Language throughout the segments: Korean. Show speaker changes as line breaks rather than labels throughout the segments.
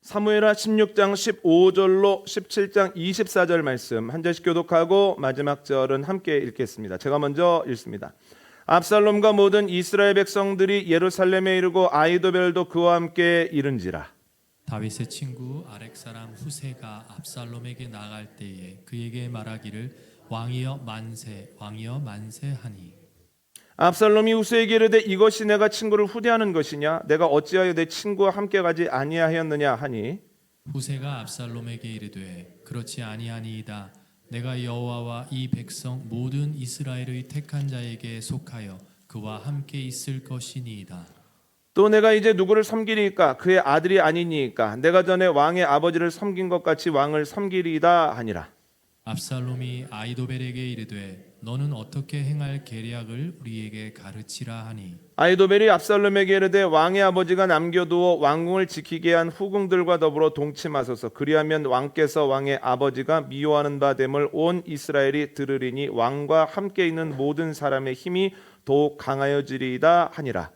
사무엘하 16장 15절로 17장 24절 말씀 한 절씩 교독하고 마지막 절은 함께 읽겠습니다. 제가 먼저 읽습니다. 압살롬과 모든 이스라엘 백성들이 예루살렘에 이르고 아히도벨도 그와 함께 이른지라.
다윗의 친구 아렉 사람 후세가 압살롬에게 나갈 때에 그에게 말하기를 왕이여 만세 왕이여 만세하니.
압살롬이 후세에게 이르되 이것이 내가 친구를 후대하는 것이냐 내가 어찌하여 내 친구와 함께 가지 아니하였느냐 하니
후세가 압살롬에게 이르되 그렇지 아니하니이다. 내가 여호와와 이 백성 모든 이스라엘의 택한 자에게 속하여 그와 함께 있을 것이니이다.
또 내가 이제 누구를 섬기리이까 그의 아들이 아니니이까 내가 전에 왕의 아버지를 섬긴 것 같이 왕을 섬기리이다 하니라.
압살롬이 아히도벨에게 이르되 너는 어떻게 행할 계략을 우리에게 가르치라 하니.
아히도벨이 압살롬에게 이르되 왕의 아버지가 남겨두어 왕궁을 지키게 한 후궁들과 더불어 동침하소서. 그리하면 왕께서 왕의 아버지가 미워하는 바 됨을 온 이스라엘이 들으리니 왕과 함께 있는 모든 사람의 힘이 더욱 강하여지리이다 하니라.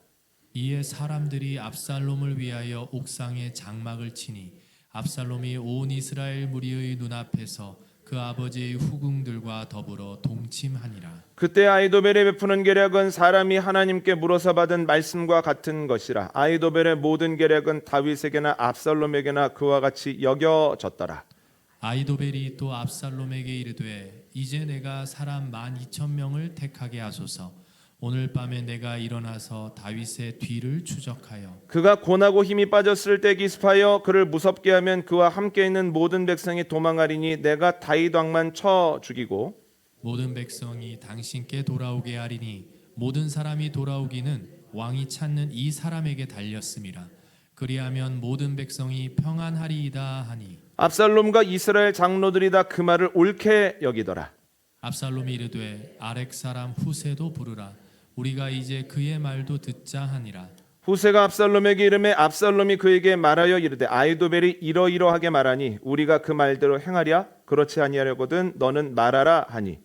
이에 사람들이 압살롬을 위하여 옥상에 장막을 치니 압살롬이 온 이스라엘 무리의 눈앞에서 그 아버지의 후궁들과 더불어 동침하니라.
그때 아히도벨이 베푸는 계략은 사람이 하나님께 물어서 받은 말씀과 같은 것이라. 아히도벨의 모든 계략은 다윗에게나 압살롬에게나 그와 같이 여겨졌더라.
아히도벨이 또 압살롬에게 이르되 이제 내가 사람 12,000명을 택하게 하소서. 오늘 밤에 내가 일어나서 다윗의 뒤를 추적하여
그가 고나고 힘이 빠졌을 때 기습하여 그를 무섭게 하면 그와 함께 있는 모든 백성이 도망하리니 내가 다윗 왕만 쳐 죽이고
모든 백성이 당신께 돌아오게 하리니 모든 사람이 돌아오기는 왕이 찾는 이 사람에게 달렸음이라. 그리하면 모든 백성이 평안하리이다 하니.
압살롬과 이스라엘 장로들이 다 그 말을 옳게 여기더라.
압살롬이 이르되 아렉 사람 후세도 부르라. 우리가 이제 그의 말도 듣자 하니라.
후세가 압살롬에게 이르매 압살롬이 그에게 말하여 이르되 아히도벨이 이러이러하게 말하니 우리가 그 말대로 행하랴? 그렇지 아니하려거든 너는 말하라 하니.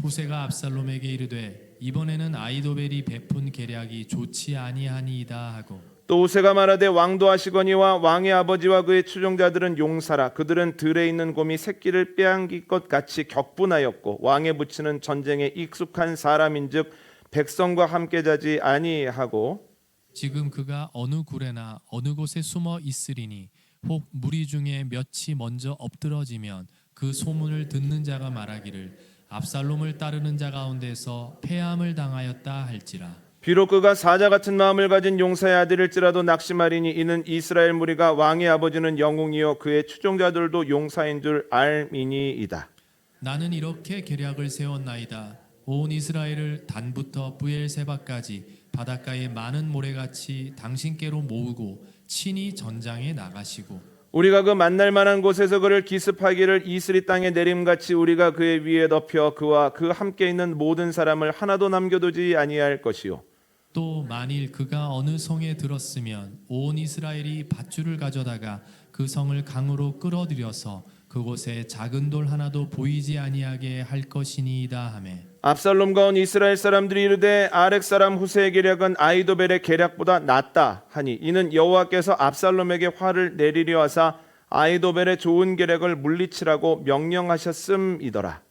후세가 압살롬에게 이르되 이번에는 아히도벨이 베푼 계략이 좋지 아니하니이다 하고.
또 후세가 말하되 왕도 하시거니와 왕의 아버지와 그의 추종자들은 용사라. 그들은 들에 있는 곰이 새끼를 빼앗길 것 같이 격분하였고 왕의 붙이는 전쟁에 익숙한 사람인즉 백성과 함께 자지 아니하고
지금 그가 어느 굴에나 어느 곳에 숨어 있으리니 혹 무리 중에 몇이 먼저 엎드러지면 그 소문을 듣는 자가 말하기를 압살롬을 따르는 자 가운데서 패함을 당하였다 할지라.
비록 그가 사자 같은 마음을 가진 용사의 아들일지라도 낙심하리니 이는 이스라엘 무리가 왕의 아버지는 영웅이요 그의 추종자들도 용사인 줄 알미니이다.
나는 이렇게 계략을 세웠나이다. 온 이스라엘을 단부터 브엘세바까지 바닷가의 많은 모래같이 당신께로 모으고 친히 전장에 나가시고
우리가 그 만날 만한 곳에서 그를 기습하기를 이스리 땅에 내림같이 우리가 그의 위에 덮여 그와 그 함께 있는 모든 사람을 하나도 남겨두지 아니할 것이요.
또 만일 그가 어느 성에 들었으면 온 이스라엘이 밧줄을 가져다가 그 성을 강으로 끌어들여서 그곳에 작은 돌 하나도 보이지 아니하게 할 것이니이다 하매.
압살롬과 온 이스라엘 사람들이 이르되 아렉 사람 후세의 계략은 아히도벨의 계략보다 낫다 하니 이는 여호와께서 압살롬에게 화를 내리려 하사 아히도벨의 좋은 계략을 물리치라고 명령하셨음이더라.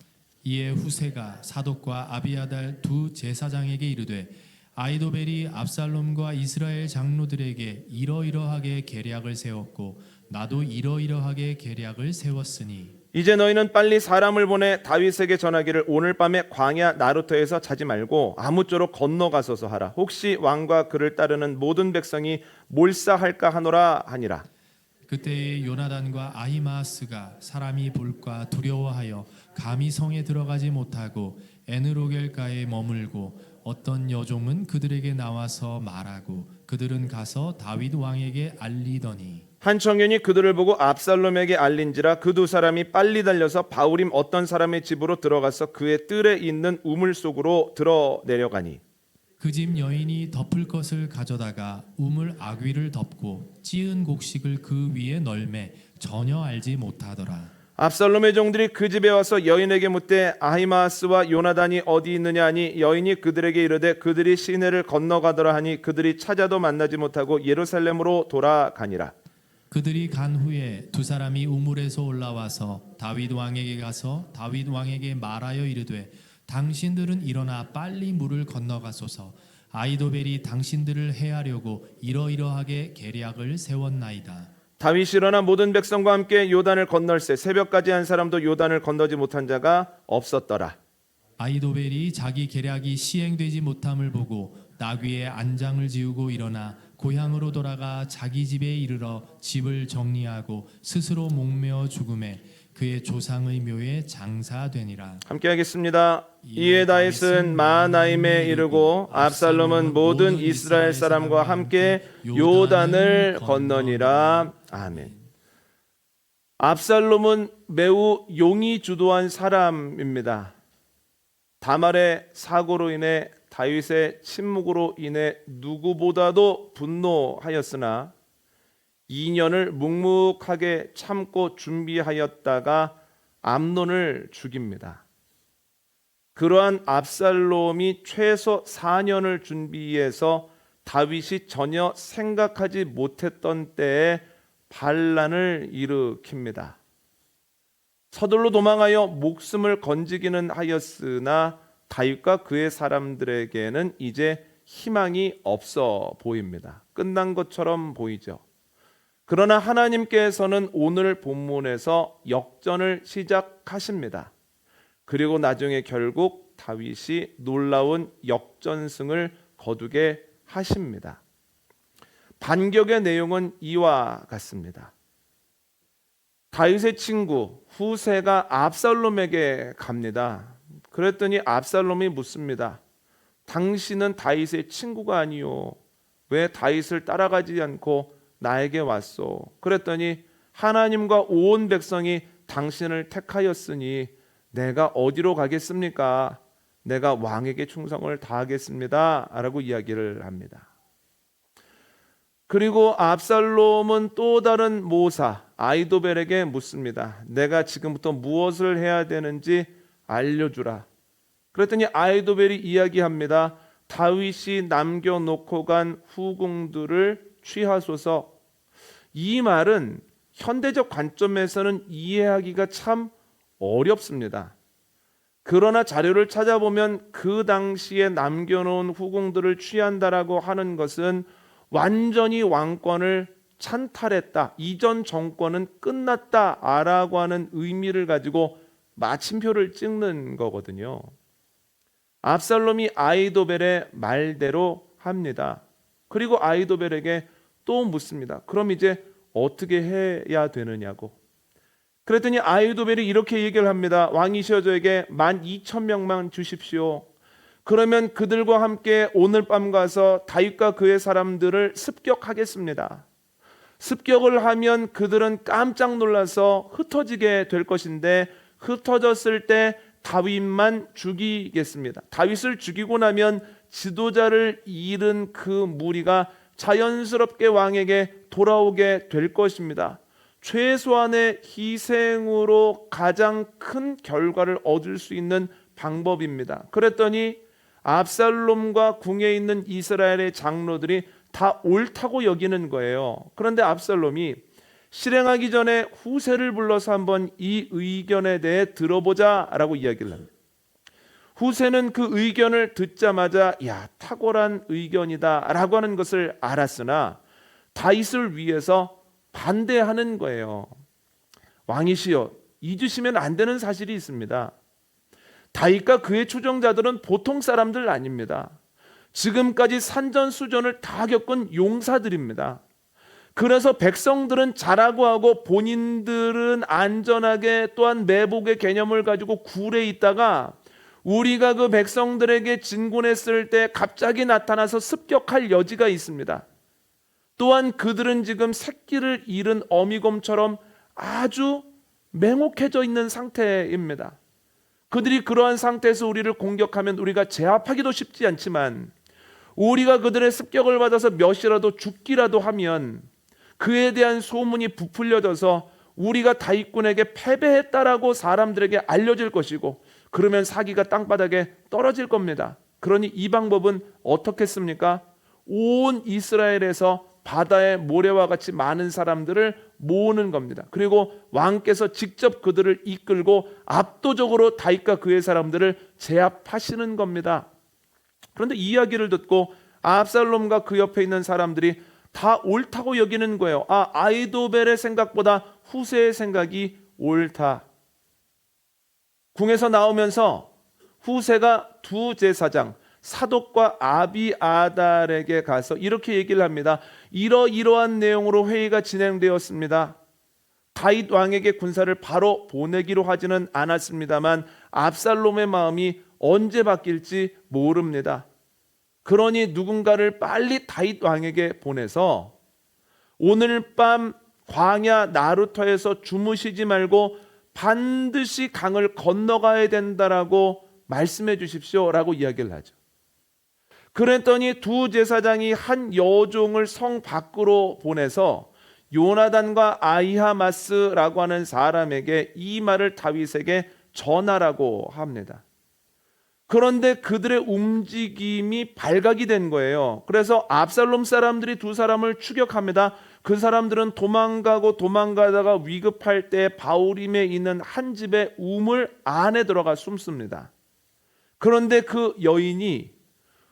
이에 후세가 사독과 아비아달 두 제사장에게 이르되 아히도벨이 압살롬과 이스라엘 장로들에게 이러이러하게 계략을 세웠고 나도 이러이러하게 계략을 세웠으니
이제 너희는 빨리 사람을 보내 다윗에게 전하기를 오늘 밤에 광야 나루터에서 자지 말고 아무쪼록 건너가소서 하라. 혹시 왕과 그를 따르는 모든 백성이 몰사할까 하노라 하니라.
그때에 요나단과 아히마아스가 사람이 볼까 두려워하여 감히 성에 들어가지 못하고 에느로겔가에 머물고 어떤 여종은 그들에게 나와서 말하고 그들은 가서 다윗 왕에게 알리더니
한 청년이 그들을 보고 압살롬에게 알린지라 그 두 사람이 빨리 달려서 바후림 어떤 사람의 집으로 들어가서 그의 뜰에 있는 우물 속으로 들어 내려가니
그 집 여인이 덮을 것을 가져다가 우물 아귀를 덮고 찌은 곡식을 그 위에 널매 전혀 알지 못하더라.
압살롬의 종들이 그 집에 와서 여인에게 묻되 아히마아스와 요나단이 어디 있느냐 하니 여인이 그들에게 이르되 그들이 시내를 건너가더라 하니 그들이 찾아도 만나지 못하고 예루살렘으로 돌아가니라.
그들이 간 후에 두 사람이 우물에서 올라와서 다윗 왕에게 가서 다윗 왕에게 말하여 이르되 당신들은 일어나 빨리 물을 건너가소서. 아이도벨이 당신들을 해하려고 이러이러하게 계략을 세웠나이다.
다윗이 일어나 모든 백성과 함께 요단을 건널세 새벽까지 한 사람도 요단을 건너지 못한 자가 없었더라.
아이도벨이 자기 계략이 시행되지 못함을 보고 나귀의 안장을 지우고 일어나 고향으로 돌아가 자기 집에 이르러 집을 정리하고 스스로 목매어 죽음에 그의 조상의 묘에 장사되니라.
함께 하겠습니다. 이에 다윗은 마하나임에 이르고 압살롬은 모든 이스라엘 사람과 함께 요단을 건너니라. 아멘. 압살롬은 매우 용이 주도한 사람입니다. 다말의 사고로 인해 다윗의 침묵으로 인해 누구보다도 분노하였으나 2년을 묵묵하게 참고 준비하였다가 암논을 죽입니다. 그러한 압살롬이 최소 4년을 준비해서 다윗이 전혀 생각하지 못했던 때에 반란을 일으킵니다. 서둘러 도망하여 목숨을 건지기는 하였으나 다윗과 그의 사람들에게는 이제 희망이 없어 보입니다. 끝난 것처럼 보이죠. 그러나 하나님께서는 오늘 본문에서 역전을 시작하십니다. 그리고 나중에 결국 다윗이 놀라운 역전승을 거두게 하십니다. 반격의 내용은 이와 같습니다. 다윗의 친구 후세가 압살롬에게 갑니다. 그랬더니 압살롬이 묻습니다. 당신은 다윗의 친구가 아니요, 왜 다윗을 따라가지 않고 나에게 왔소? 그랬더니 하나님과 온 백성이 당신을 택하였으니 내가 어디로 가겠습니까? 내가 왕에게 충성을 다하겠습니다 라고 이야기를 합니다. 그리고 압살롬은 또 다른 모사 아이도벨에게 묻습니다. 내가 지금부터 무엇을 해야 되는지 알려주라. 그랬더니 아이도벨이 이야기합니다. 다윗이 남겨놓고 간 후궁들을 취하소서. 이 말은 현대적 관점에서는 이해하기가 참 어렵습니다. 그러나 자료를 찾아보면 그 당시에 남겨놓은 후궁들을 취한다라고 하는 것은 완전히 왕권을 찬탈했다, 이전 정권은 끝났다라고 하는 의미를 가지고 마침표를 찍는 거거든요. 압살롬이 아이도벨의 말대로 합니다. 그리고 아이도벨에게 또 묻습니다. 그럼 이제 어떻게 해야 되느냐고. 그랬더니 아이도벨이 이렇게 얘기를 합니다. 왕이시여 저에게 12,000명만 주십시오. 그러면 그들과 함께 오늘 밤 가서 다윗과 그의 사람들을 습격하겠습니다. 습격을 하면 그들은 깜짝 놀라서 흩어지게 될 것인데 흩어졌을 때 다윗만 죽이겠습니다. 다윗을 죽이고 나면 지도자를 잃은 그 무리가 자연스럽게 왕에게 돌아오게 될 것입니다. 최소한의 희생으로 가장 큰 결과를 얻을 수 있는 방법입니다. 그랬더니 압살롬과 궁에 있는 이스라엘의 장로들이 다 옳다고 여기는 거예요. 그런데 압살롬이 실행하기 전에 후세를 불러서 한번 이 의견에 대해 들어보자라고 이야기를 합니다. 후세는 그 의견을 듣자마자 야, 탁월한 의견이다라고 하는 것을 알았으나 다윗을 위해서 반대하는 거예요. 왕이시여, 잊으시면 안 되는 사실이 있습니다. 다윗과 그의 추종자들은 보통 사람들 아닙니다. 지금까지 산전수전을 다 겪은 용사들입니다. 그래서 백성들은 잘하고 하고 본인들은 안전하게 또한 매복의 개념을 가지고 굴에 있다가 우리가 그 백성들에게 진군했을 때 갑자기 나타나서 습격할 여지가 있습니다. 또한 그들은 지금 새끼를 잃은 어미곰처럼 아주 맹혹해져 있는 상태입니다. 그들이 그러한 상태에서 우리를 공격하면 우리가 제압하기도 쉽지 않지만 우리가 그들의 습격을 받아서 몇이라도 죽기라도 하면 그에 대한 소문이 부풀려져서 우리가 다윗군에게 패배했다라고 사람들에게 알려질 것이고 그러면 사기가 땅바닥에 떨어질 겁니다. 그러니 이 방법은 어떻겠습니까? 온 이스라엘에서 바다의 모래와 같이 많은 사람들을 모으는 겁니다. 그리고 왕께서 직접 그들을 이끌고 압도적으로 다윗과 그의 사람들을 제압하시는 겁니다. 그런데 이 이야기를 듣고 압살롬과 그 옆에 있는 사람들이 다 옳다고 여기는 거예요. 아이도벨의 생각보다 후세의 생각이 옳다. 궁에서 나오면서 후세가 두 제사장 사독과 아비아달에게 가서 이렇게 얘기를 합니다. 이러이러한 내용으로 회의가 진행되었습니다. 다윗 왕에게 군사를 바로 보내기로 하지는 않았습니다만 압살롬의 마음이 언제 바뀔지 모릅니다. 그러니 누군가를 빨리 다윗 왕에게 보내서 오늘 밤 광야 나루터에서 주무시지 말고 반드시 강을 건너가야 된다라고 말씀해 주십시오라고 이야기를 하죠. 그랬더니 두 제사장이 한 여종을 성 밖으로 보내서 요나단과 아히마스라고 하는 사람에게 이 말을 다윗에게 전하라고 합니다. 그런데 그들의 움직임이 발각이 된 거예요. 그래서 압살롬 사람들이 두 사람을 추격합니다. 그 사람들은 도망가다가 위급할 때 바울임에 있는 한 집의 우물 안에 들어가 숨습니다. 그런데 그 여인이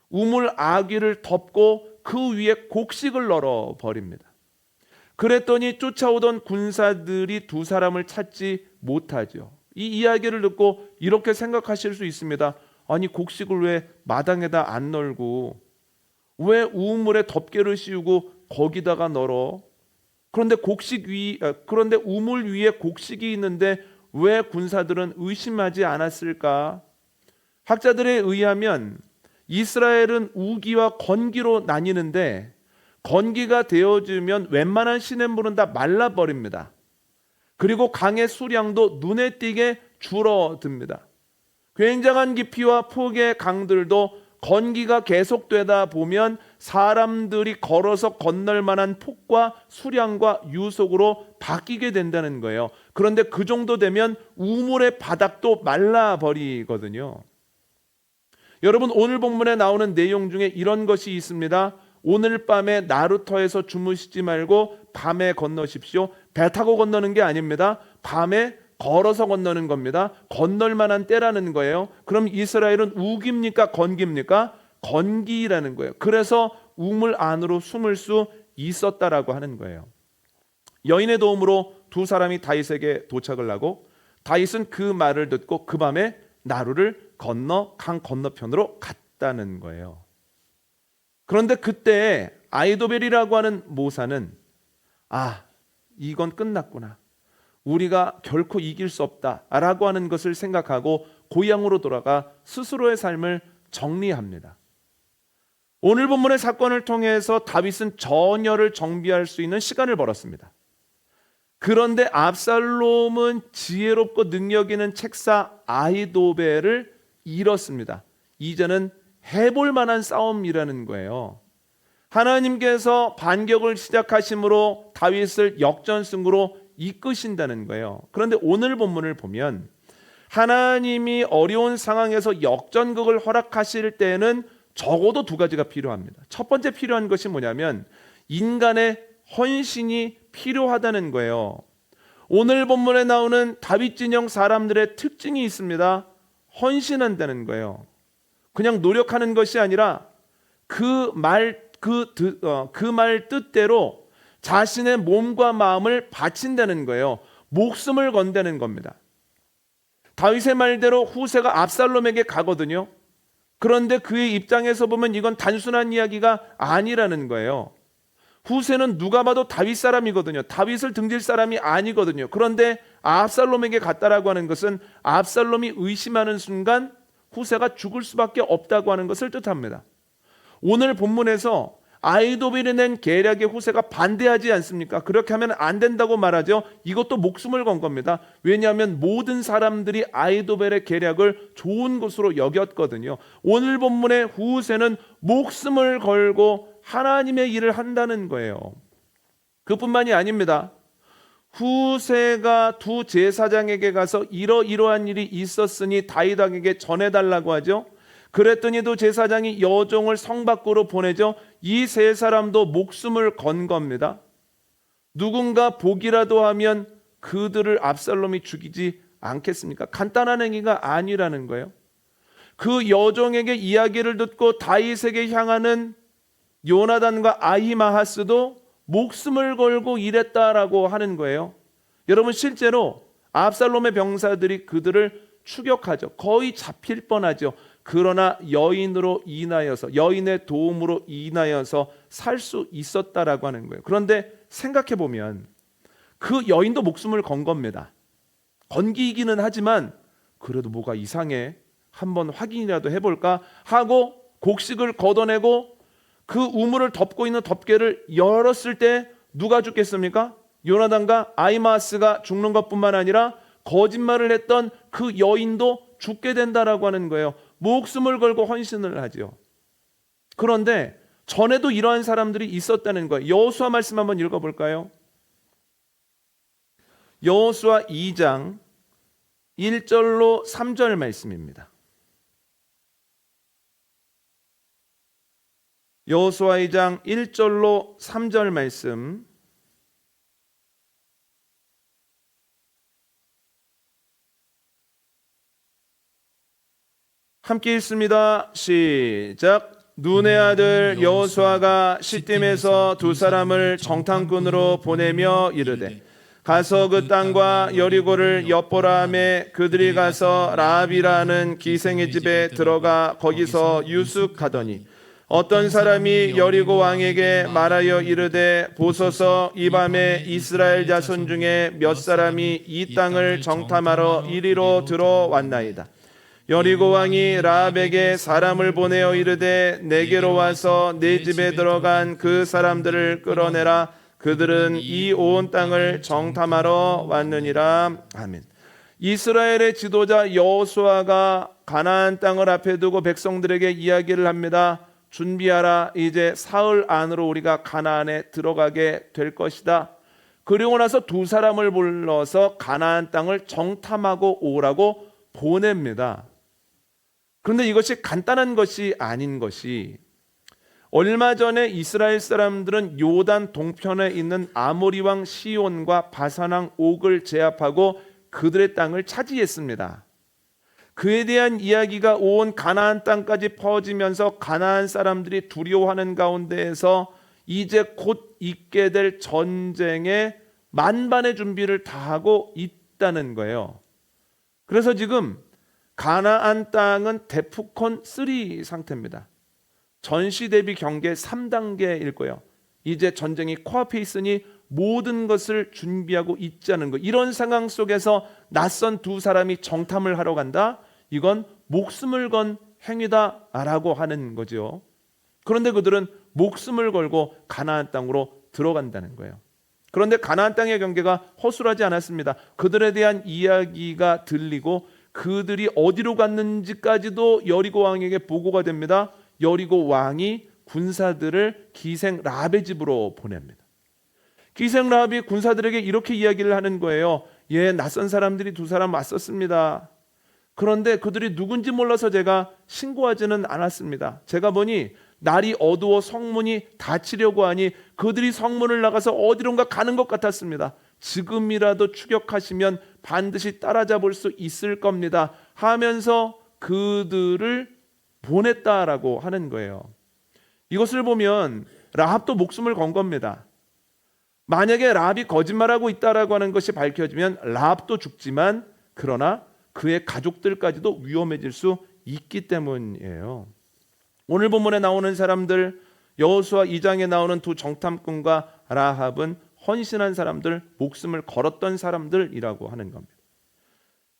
우물 아귀를 덮고 그 위에 곡식을 널어 버립니다. 그랬더니 쫓아오던 군사들이 두 사람을 찾지 못하죠. 이 이야기를 듣고 이렇게 생각하실 수 있습니다. 아니, 곡식을 왜 마당에다 안 널고 왜 우물에 덮개를 씌우고 거기다가 널어? 그런데 우물 위에 곡식이 있는데 왜 군사들은 의심하지 않았을까? 학자들에 의하면 이스라엘은 우기와 건기로 나뉘는데 건기가 되어지면 웬만한 시냇물은 다 말라버립니다. 그리고 강의 수량도 눈에 띄게 줄어듭니다. 굉장한 깊이와 폭의 강들도 건기가 계속되다 보면 사람들이 걸어서 건널 만한 폭과 수량과 유속으로 바뀌게 된다는 거예요. 그런데 그 정도 되면 우물의 바닥도 말라버리거든요. 여러분, 오늘 본문에 나오는 내용 중에 이런 것이 있습니다. 오늘 밤에 나루터에서 주무시지 말고 밤에 건너십시오. 배 타고 건너는 게 아닙니다. 밤에 걸어서 건너는 겁니다. 건널 만한 때라는 거예요. 그럼 이스라엘은 우기입니까? 건기입니까? 건기라는 거예요. 그래서 우물 안으로 숨을 수 있었다라고 하는 거예요. 여인의 도움으로 두 사람이 다윗에게 도착을 하고 다윗은 그 말을 듣고 그 밤에 나루를 건너 강 건너편으로 갔다는 거예요. 그런데 그때 아이도벨이라고 하는 모사는 이건 끝났구나. 우리가 결코 이길 수 없다라고 하는 것을 생각하고 고향으로 돌아가 스스로의 삶을 정리합니다. 오늘 본문의 사건을 통해서 다윗은 전열을 정비할 수 있는 시간을 벌었습니다. 그런데 압살롬은 지혜롭고 능력 있는 책사 아히도벨을 잃었습니다. 이제는 해볼 만한 싸움이라는 거예요. 하나님께서 반격을 시작하심으로 다윗을 역전승으로 이끄신다는 거예요. 그런데 오늘 본문을 보면 하나님이 어려운 상황에서 역전극을 허락하실 때에는 적어도 두 가지가 필요합니다. 첫 번째 필요한 것이 뭐냐면 인간의 헌신이 필요하다는 거예요. 오늘 본문에 나오는 다윗 진영 사람들의 특징이 있습니다. 헌신한다는 거예요. 그냥 노력하는 것이 아니라 그 말 뜻대로 자신의 몸과 마음을 바친다는 거예요. 목숨을 건다는 겁니다. 다윗의 말대로 후세가 압살롬에게 가거든요. 그런데 그의 입장에서 보면 이건 단순한 이야기가 아니라는 거예요. 후세는 누가 봐도 다윗 사람이거든요. 다윗을 등질 사람이 아니거든요. 그런데 압살롬에게 갔다라고 하는 것은 압살롬이 의심하는 순간 후세가 죽을 수밖에 없다고 하는 것을 뜻합니다. 오늘 본문에서 아히도벨이 낸 계략에 후세가 반대하지 않습니까? 그렇게 하면 안 된다고 말하죠. 이것도 목숨을 건 겁니다. 왜냐하면 모든 사람들이 아히도벨의 계략을 좋은 것으로 여겼거든요. 오늘 본문의 후세는 목숨을 걸고 하나님의 일을 한다는 거예요. 그뿐만이 아닙니다. 후세가 두 제사장에게 가서 이러이러한 일이 있었으니 다윗 왕에게 전해달라고 하죠. 그랬더니도 제사장이 여종을 성 밖으로 보내죠. 이 세 사람도 목숨을 건 겁니다. 누군가 보기라도 하면 그들을 압살롬이 죽이지 않겠습니까? 간단한 행위가 아니라는 거예요. 그 여종에게 이야기를 듣고 다윗에게 향하는 요나단과 아히마하스도 목숨을 걸고 일했다라고 하는 거예요. 여러분, 실제로 압살롬의 병사들이 그들을 추격하죠. 거의 잡힐 뻔하죠. 그러나 여인으로 인하여서, 여인의 도움으로 인하여서 살 수 있었다라고 하는 거예요. 그런데 생각해 보면 그 여인도 목숨을 건 겁니다. 건기이기는 하지만 그래도 뭐가 이상해, 한번 확인이라도 해볼까 하고 곡식을 걷어내고 그 우물을 덮고 있는 덮개를 열었을 때 누가 죽겠습니까? 요나단과 아히마아스가 죽는 것뿐만 아니라 거짓말을 했던 그 여인도 죽게 된다라고 하는 거예요. 목숨을 걸고 헌신을 하죠. 그런데 전에도 이러한 사람들이 있었다는 거예요. 여호수아 말씀 한번 읽어볼까요? 여호수아 2장 1절로 3절 말씀입니다. 여호수아 2장 1절로 3절 말씀, 함께 읽습니다. 시작. 눈의 아들 여호수아가 시딤에서 두 사람을 정탐꾼으로 보내며 이르되 가서 그 땅과 여리고를 엿보라 하며 그들이 가서 라합이라는 기생의 집에 들어가 거기서 유숙하더니 어떤 사람이 여리고 왕에게 말하여 이르되 보소서 이 밤에 이스라엘 자손 중에 몇 사람이 이 땅을 정탐하러 이리로 들어왔나이다. 여리고 왕이 라합에게 사람을 보내어 이르되 내게로 와서 내 집에 들어간 그 사람들을 끌어내라. 그들은 이 온 땅을 정탐하러 왔느니라. 아멘. 이스라엘의 지도자 여호수아가 가나안 땅을 앞에 두고 백성들에게 이야기를 합니다. 준비하라. 이제 사흘 안으로 우리가 가나안에 들어가게 될 것이다. 그리고 나서 두 사람을 불러서 가나안 땅을 정탐하고 오라고 보냅니다. 그런데 이것이 간단한 것이 아닌 것이, 얼마 전에 이스라엘 사람들은 요단 동편에 있는 아모리 왕 시온과 바산 왕 옥을 제압하고 그들의 땅을 차지했습니다. 그에 대한 이야기가 온 가나안 땅까지 퍼지면서 가나안 사람들이 두려워하는 가운데에서 이제 곧 있게 될 전쟁에 만반의 준비를 다하고 있다는 거예요. 그래서 지금 가나안 땅은 데프콘 3 상태입니다. 전시 대비 경계 3단계일 거예요. 이제 전쟁이 코앞에 있으니 모든 것을 준비하고 있자는 거. 이런 상황 속에서 낯선 두 사람이 정탐을 하러 간다? 이건 목숨을 건 행위다라고 하는 거죠. 그런데 그들은 목숨을 걸고 가나안 땅으로 들어간다는 거예요. 그런데 가나안 땅의 경계가 허술하지 않았습니다. 그들에 대한 이야기가 들리고 그들이 어디로 갔는지까지도 여리고 왕에게 보고가 됩니다. 여리고 왕이 군사들을 기생 라합의 집으로 보냅니다. 기생 라합이 군사들에게 이렇게 이야기를 하는 거예요. 예, 낯선 사람들이 두 사람 왔었습니다. 그런데 그들이 누군지 몰라서 제가 신고하지는 않았습니다. 제가 보니 날이 어두워 성문이 닫히려고 하니 그들이 성문을 나가서 어디론가 가는 것 같았습니다. 지금이라도 추격하시면 반드시 따라잡을 수 있을 겁니다 하면서 그들을 보냈다라고 하는 거예요. 이것을 보면 라합도 목숨을 건 겁니다. 만약에 라합이 거짓말하고 있다라고 하는 것이 밝혀지면 라합도 죽지만 그러나 그의 가족들까지도 위험해질 수 있기 때문이에요. 오늘 본문에 나오는 사람들, 여호수아 2장에 나오는 두 정탐꾼과 라합은 헌신한 사람들, 목숨을 걸었던 사람들이라고 하는 겁니다.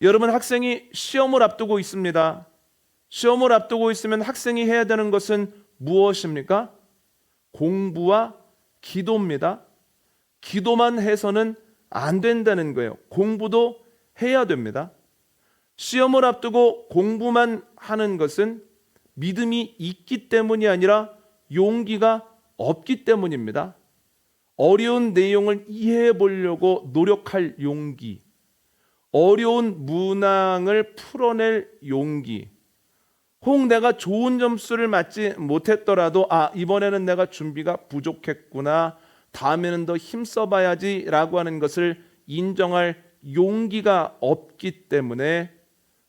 여러분, 학생이 시험을 앞두고 있습니다. 시험을 앞두고 있으면 학생이 해야 되는 것은 무엇입니까? 공부와 기도입니다. 기도만 해서는 안 된다는 거예요. 공부도 해야 됩니다. 시험을 앞두고 공부만 하는 것은 믿음이 있기 때문이 아니라 용기가 없기 때문입니다. 어려운 내용을 이해해 보려고 노력할 용기, 어려운 문항을 풀어낼 용기, 혹 내가 좋은 점수를 맞지 못했더라도 이번에는 내가 준비가 부족했구나, 다음에는 더 힘써봐야지 라고 하는 것을 인정할 용기가 없기 때문에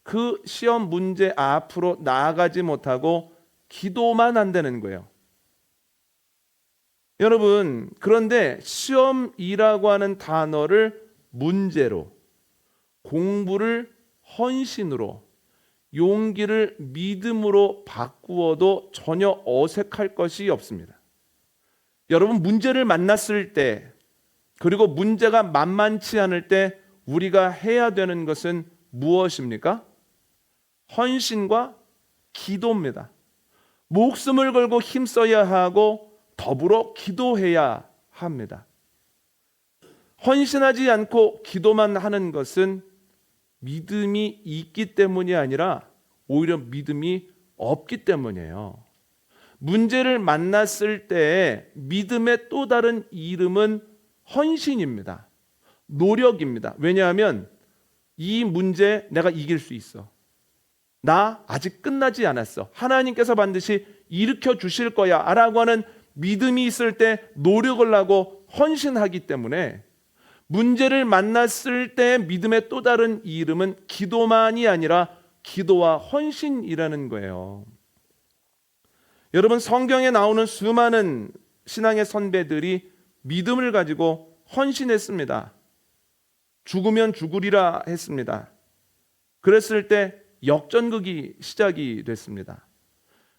그 시험 문제 앞으로 나아가지 못하고 기도만 한다는 거예요. 여러분, 그런데 시험이라고 하는 단어를 문제로, 공부를 헌신으로, 용기를 믿음으로 바꾸어도 전혀 어색할 것이 없습니다. 여러분, 문제를 만났을 때, 그리고 문제가 만만치 않을 때 우리가 해야 되는 것은 무엇입니까? 헌신과 기도입니다. 목숨을 걸고 힘써야 하고 더불어 기도해야 합니다. 헌신하지 않고 기도만 하는 것은 믿음이 있기 때문이 아니라 오히려 믿음이 없기 때문이에요. 문제를 만났을 때 믿음의 또 다른 이름은 헌신입니다. 노력입니다. 왜냐하면 이 문제 내가 이길 수 있어. 나 아직 끝나지 않았어. 하나님께서 반드시 일으켜 주실 거야 라고 하는 믿음이 있을 때 노력을 하고 헌신하기 때문에 문제를 만났을 때 믿음의 또 다른 이름은 기도만이 아니라 기도와 헌신이라는 거예요. 여러분, 성경에 나오는 수많은 신앙의 선배들이 믿음을 가지고 헌신했습니다. 죽으면 죽으리라 했습니다. 그랬을 때 역전극이 시작이 됐습니다.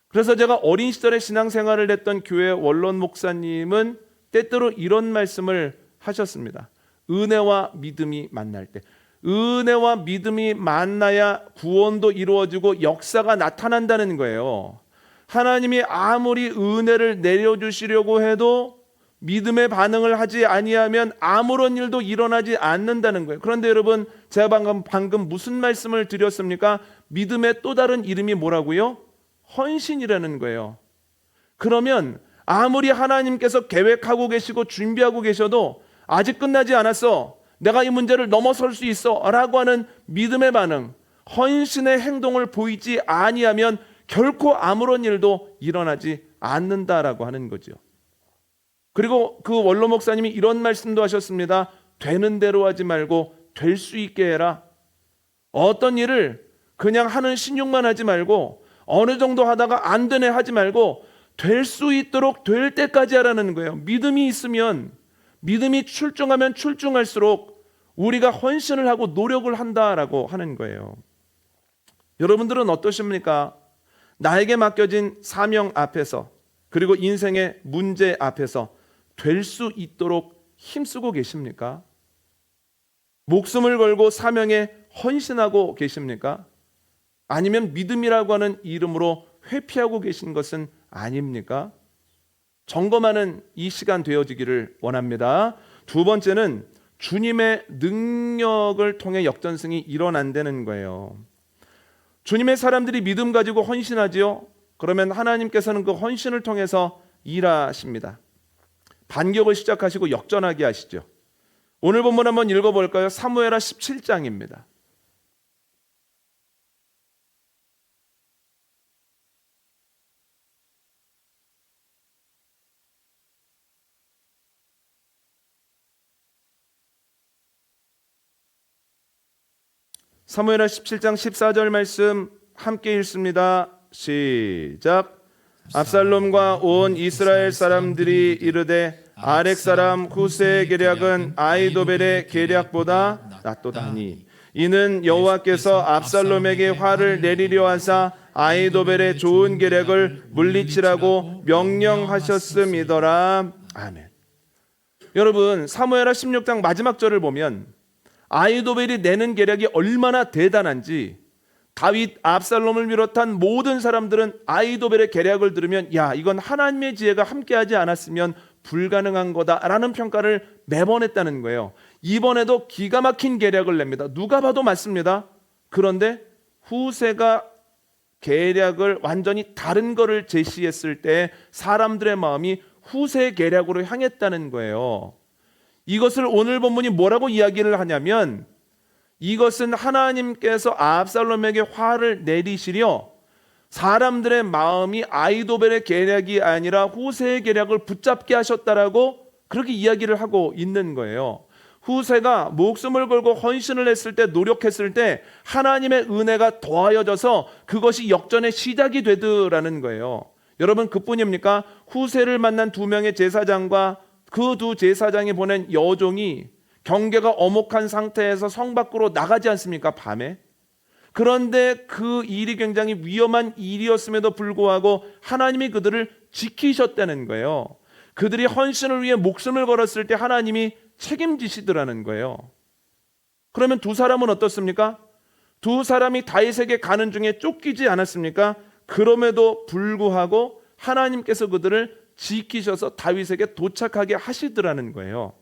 그래서 제가 어린 시절에 신앙생활을 했던 교회 원론 목사님은 때때로 이런 말씀을 하셨습니다. 은혜와 믿음이 만날 때, 은혜와 믿음이 만나야 구원도 이루어지고 역사가 나타난다는 거예요. 하나님이 아무리 은혜를 내려주시려고 해도 믿음의 반응을 하지 아니하면 아무런 일도 일어나지 않는다는 거예요. 그런데 여러분, 제가 방금 무슨 말씀을 드렸습니까? 믿음의 또 다른 이름이 뭐라고요? 헌신이라는 거예요. 그러면 아무리 하나님께서 계획하고 계시고 준비하고 계셔도 아직 끝나지 않았어, 내가 이 문제를 넘어설 수 있어 라고 하는 믿음의 반응, 헌신의 행동을 보이지 아니하면 결코 아무런 일도 일어나지 않는다라고 하는 거죠. 그리고 그 원로 목사님이 이런 말씀도 하셨습니다. 되는 대로 하지 말고 될 수 있게 해라. 어떤 일을 그냥 하는 신용만 하지 말고 어느 정도 하다가 안 되네 하지 말고 될 수 있도록 될 때까지 하라는 거예요. 믿음이 있으면, 믿음이 출중하면 출중할수록 우리가 헌신을 하고 노력을 한다라고 하는 거예요. 여러분들은 어떠십니까? 나에게 맡겨진 사명 앞에서, 그리고 인생의 문제 앞에서 될 수 있도록 힘쓰고 계십니까? 목숨을 걸고 사명에 헌신하고 계십니까? 아니면 믿음이라고 하는 이름으로 회피하고 계신 것은 아닙니까? 점검하는 이 시간 되어지기를 원합니다. 두 번째는 주님의 능력을 통해 역전승이 일어난다는 거예요. 주님의 사람들이 믿음 가지고 헌신하지요. 그러면 하나님께서는 그 헌신을 통해서 일하십니다. 반격을 시작하시고 역전하게 하시죠. 오늘 본문 한번 읽어볼까요? 사무엘하 17장입니다. 사무엘하 17장 14절 말씀 함께 읽습니다. 시작. 압살롬과 온 이스라엘 사람들이 이르되 아렉 사람 후세의 계략은 아히도벨의 계략보다 낫도다니 이는 여호와께서 압살롬에게 화를 내리려 하사 아히도벨의 좋은 계략을 물리치라고 명령하셨음이더라. 아멘. 여러분, 사무엘하 16장 마지막 절을 보면 아히도벨이 내는 계략이 얼마나 대단한지 다윗, 압살롬을 비롯한 모든 사람들은 아히도벨의 계략을 들으면 야, 이건 하나님의 지혜가 함께하지 않았으면 불가능한 거다라는 평가를 매번 했다는 거예요. 이번에도 기가 막힌 계략을 냅니다. 누가 봐도 맞습니다. 그런데 후세가 계략을 완전히 다른 거를 제시했을 때 사람들의 마음이 후세의 계략으로 향했다는 거예요. 이것을 오늘 본문이 뭐라고 이야기를 하냐면 이것은 하나님께서 압살롬에게 화를 내리시려 사람들의 마음이 아이도벨의 계략이 아니라 후세의 계략을 붙잡게 하셨다라고 그렇게 이야기를 하고 있는 거예요. 후세가 목숨을 걸고 헌신을 했을 때, 노력했을 때 하나님의 은혜가 더하여져서 그것이 역전의 시작이 되더라는 거예요. 여러분, 그뿐입니까? 후세를 만난 두 명의 제사장과 그 두 제사장이 보낸 여종이 경계가 엄혹한 상태에서 성 밖으로 나가지 않습니까? 밤에. 그런데 그 일이 굉장히 위험한 일이었음에도 불구하고 하나님이 그들을 지키셨다는 거예요. 그들이 헌신을 위해 목숨을 걸었을 때 하나님이 책임지시더라는 거예요. 그러면 두 사람은 어떻습니까? 두 사람이 다윗에게 가는 중에 쫓기지 않았습니까? 그럼에도 불구하고 하나님께서 그들을 지키셔서 다윗에게 도착하게 하시더라는 거예요.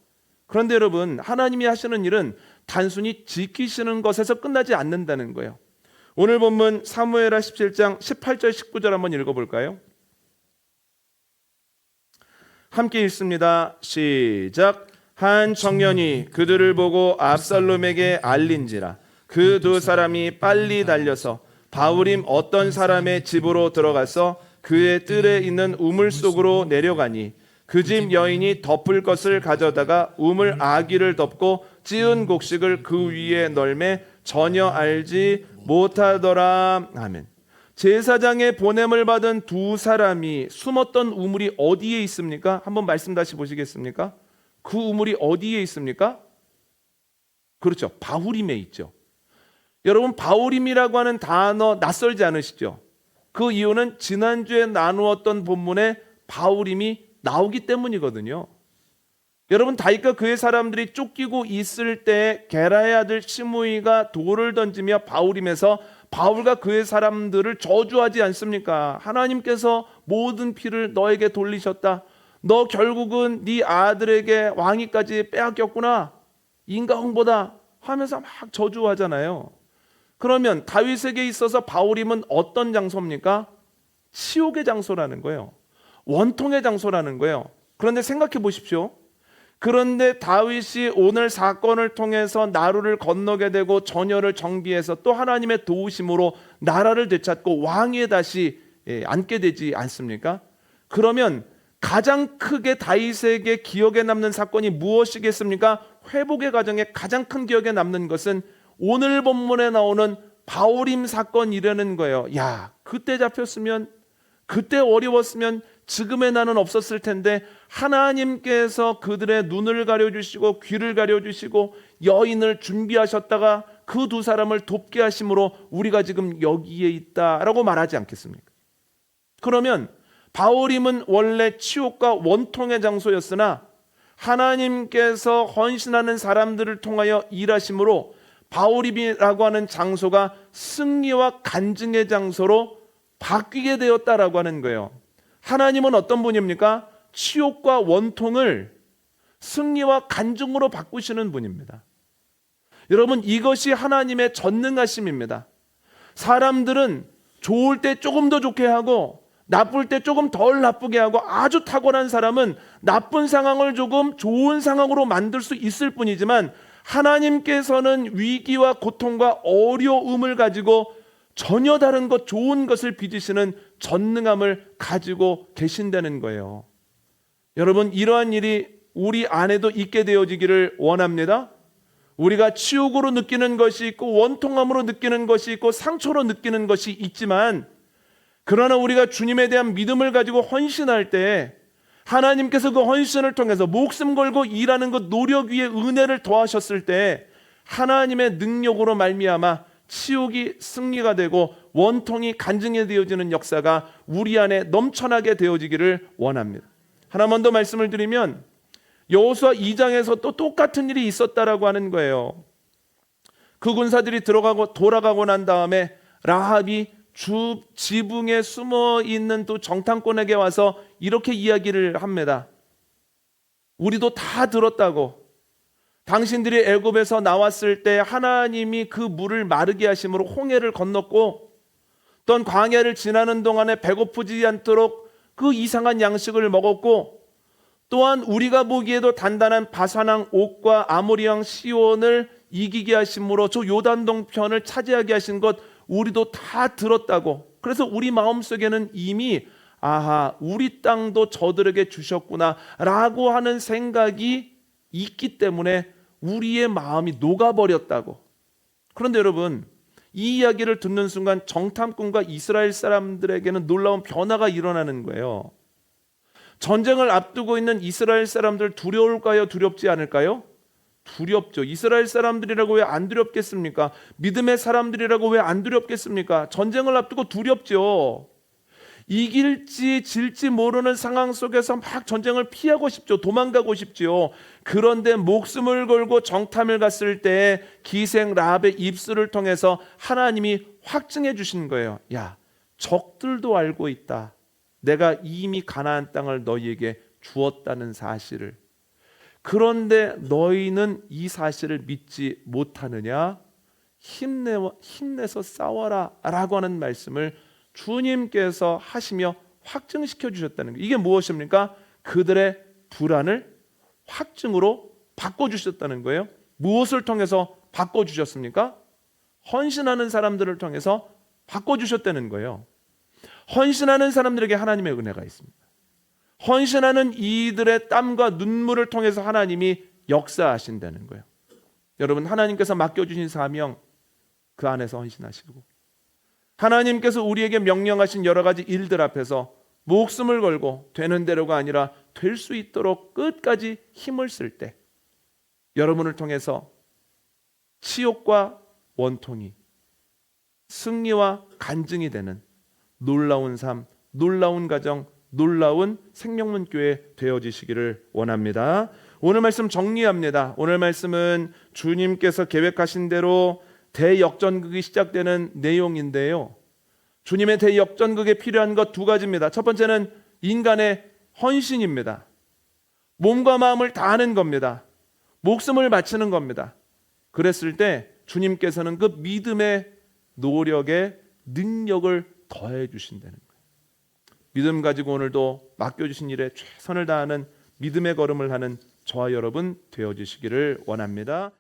그런데 여러분, 하나님이 하시는 일은 단순히 지키시는 것에서 끝나지 않는다는 거예요. 오늘 본문 사무엘하 17장 18절 19절 한번 읽어볼까요? 함께 읽습니다. 시작. 한 청년이 그들을 보고 압살롬에게 알린지라 그 두 사람이 빨리 달려서 바후림 어떤 사람의 집으로 들어가서 그의 뜰에 있는 우물 속으로 내려가니 그 집 여인이 덮을 것을 가져다가 우물 아귀를 덮고 찌은 곡식을 그 위에 널매 전혀 알지 못하더라. 아멘. 제사장의 보냄을 받은 두 사람이 숨었던 우물이 어디에 있습니까? 한번 말씀 다시 보시겠습니까? 그 우물이 어디에 있습니까? 그렇죠. 바후림에 있죠. 여러분, 바후림이라고 하는 단어 낯설지 않으시죠? 그 이유는 지난주에 나누었던 본문에 바후림이 나오기 때문이거든요. 여러분, 다윗과 그의 사람들이 쫓기고 있을 때 게라의 아들 시므이가 돌을 던지며 바후림에서 바울과 그의 사람들을 저주하지 않습니까? 하나님께서 모든 피를 너에게 돌리셨다. 너 결국은 네 아들에게 왕위까지 빼앗겼구나. 인가홍보다 하면서 막 저주하잖아요. 그러면 다윗에게 있어서 바후림은 어떤 장소입니까? 치욕의 장소라는 거예요. 원통의 장소라는 거예요. 그런데 생각해 보십시오. 그런데 다윗이 오늘 사건을 통해서 나루를 건너게 되고 전열을 정비해서 또 하나님의 도우심으로 나라를 되찾고 왕위에 다시 앉게 되지 않습니까? 그러면 가장 크게 다윗에게 기억에 남는 사건이 무엇이겠습니까? 회복의 과정에 가장 큰 기억에 남는 것은 오늘 본문에 나오는 바후림 사건이라는 거예요. 야, 그때 잡혔으면, 그때 어려웠으면 지금의 나는 없었을 텐데 하나님께서 그들의 눈을 가려주시고 귀를 가려주시고 여인을 준비하셨다가 그 두 사람을 돕게 하심으로 우리가 지금 여기에 있다라고 말하지 않겠습니까? 그러면 바후림은 원래 치욕과 원통의 장소였으나 하나님께서 헌신하는 사람들을 통하여 일하심으로 바후림이라고 하는 장소가 승리와 간증의 장소로 바뀌게 되었다라고 하는 거예요. 하나님은 어떤 분입니까? 치욕과 원통을 승리와 간증으로 바꾸시는 분입니다. 여러분, 이것이 하나님의 전능하심입니다. 사람들은 좋을 때 조금 더 좋게 하고 나쁠 때 조금 덜 나쁘게 하고 아주 탁월한 사람은 나쁜 상황을 조금 좋은 상황으로 만들 수 있을 뿐이지만 하나님께서는 위기와 고통과 어려움을 가지고 전혀 다른 것, 좋은 것을 빚으시는 전능함을 가지고 계신다는 거예요. 여러분, 이러한 일이 우리 안에도 있게 되어지기를 원합니다. 우리가 치욕으로 느끼는 것이 있고 원통함으로 느끼는 것이 있고 상처로 느끼는 것이 있지만, 그러나 우리가 주님에 대한 믿음을 가지고 헌신할 때 하나님께서 그 헌신을 통해서 목숨 걸고 일하는 그 노력 위에 은혜를 더하셨을 때 하나님의 능력으로 말미암아 치욕이 승리가 되고 원통이 간증이 되어지는 역사가 우리 안에 넘쳐나게 되어지기를 원합니다. 하나만 더 말씀을 드리면 여호수아 2장에서 또 똑같은 일이 있었다라고 하는 거예요. 그 군사들이 돌아가고 난 다음에 라합이 주 지붕에 숨어 있는 또 정탐꾼에게 와서 이렇게 이야기를 합니다. 우리도 다 들었다고. 당신들이 애굽에서 나왔을 때 하나님이 그 물을 마르게 하심으로 홍해를 건넜고 또한 광야를 지나는 동안에 배고프지 않도록 그 이상한 양식을 먹었고 또한 우리가 보기에도 단단한 바산왕 옥과 아모리 왕 시온을 이기게 하심으로 저 요단동 편을 차지하게 하신 것 우리도 다 들었다고. 그래서 우리 마음속에는 이미 아하, 우리 땅도 저들에게 주셨구나 라고 하는 생각이 있기 때문에 우리의 마음이 녹아버렸다고. 그런데 여러분, 이 이야기를 듣는 순간 정탐꾼과 이스라엘 사람들에게는 놀라운 변화가 일어나는 거예요. 전쟁을 앞두고 있는 이스라엘 사람들 두려울까요? 두렵지 않을까요? 두렵죠. 이스라엘 사람들이라고 왜 안 두렵겠습니까? 믿음의 사람들이라고 왜 안 두렵겠습니까? 전쟁을 앞두고 두렵죠. 이길지 질지 모르는 상황 속에서 막 전쟁을 피하고 싶죠. 도망가고 싶죠. 그런데 목숨을 걸고 정탐을 갔을 때 기생 라합의 입술을 통해서 하나님이 확증해 주신 거예요. 야, 적들도 알고 있다. 내가 이미 가나안 땅을 너희에게 주었다는 사실을. 그런데 너희는 이 사실을 믿지 못하느냐? 힘내서 싸워라 라고 하는 말씀을 주님께서 하시며 확증시켜 주셨다는 거예요. 이게 무엇입니까? 그들의 불안을 확증으로 바꿔주셨다는 거예요. 무엇을 통해서 바꿔주셨습니까? 헌신하는 사람들을 통해서 바꿔주셨다는 거예요. 헌신하는 사람들에게 하나님의 은혜가 있습니다. 헌신하는 이들의 땀과 눈물을 통해서 하나님이 역사하신다는 거예요. 여러분, 하나님께서 맡겨주신 사명 그 안에서 헌신하시고, 하나님께서 우리에게 명령하신 여러 가지 일들 앞에서 목숨을 걸고 되는 대로가 아니라 될 수 있도록 끝까지 힘을 쓸 때 여러분을 통해서 치욕과 원통이 승리와 간증이 되는 놀라운 삶, 놀라운 가정, 놀라운 생명문교회 되어지시기를 원합니다. 오늘 말씀 정리합니다. 오늘 말씀은 주님께서 계획하신 대로 대역전극이 시작되는 내용인데요. 주님의 대역전극에 필요한 것 두 가지입니다. 첫 번째는 인간의 헌신입니다. 몸과 마음을 다하는 겁니다. 목숨을 바치는 겁니다. 그랬을 때 주님께서는 그 믿음의 노력에 능력을 더해 주신다는 거예요. 믿음 가지고 오늘도 맡겨주신 일에 최선을 다하는 믿음의 걸음을 하는 저와 여러분 되어주시기를 원합니다.